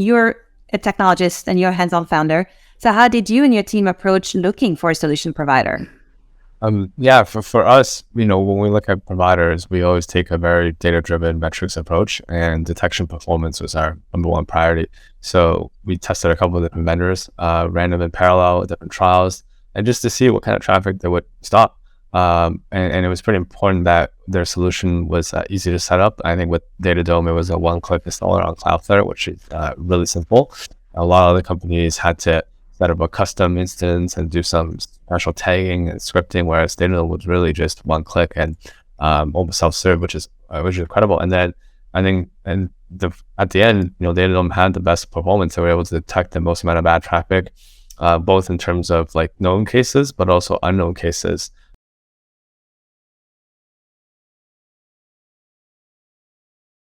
you're a technologist and you're a hands-on founder. So how did you and your team approach looking for a solution provider? For us, when we look at providers, we always take a very data-driven metrics approach, and detection performance was our number one priority. So we tested a couple of different vendors, ran them in parallel, different trials, and just to see what kind of traffic they would stop. And it was pretty important that their solution was easy to set up. I think with DataDome, it was a one-click installer on Cloudflare, which is really simple. A lot of other companies had to set up a custom instance and do some special tagging and scripting, whereas DataDome was really just one click and almost self-serve, which is incredible. And then I think, at the end, DataDome had the best performance. They were able to detect the most amount of bad traffic, both in terms of like known cases, but also unknown cases.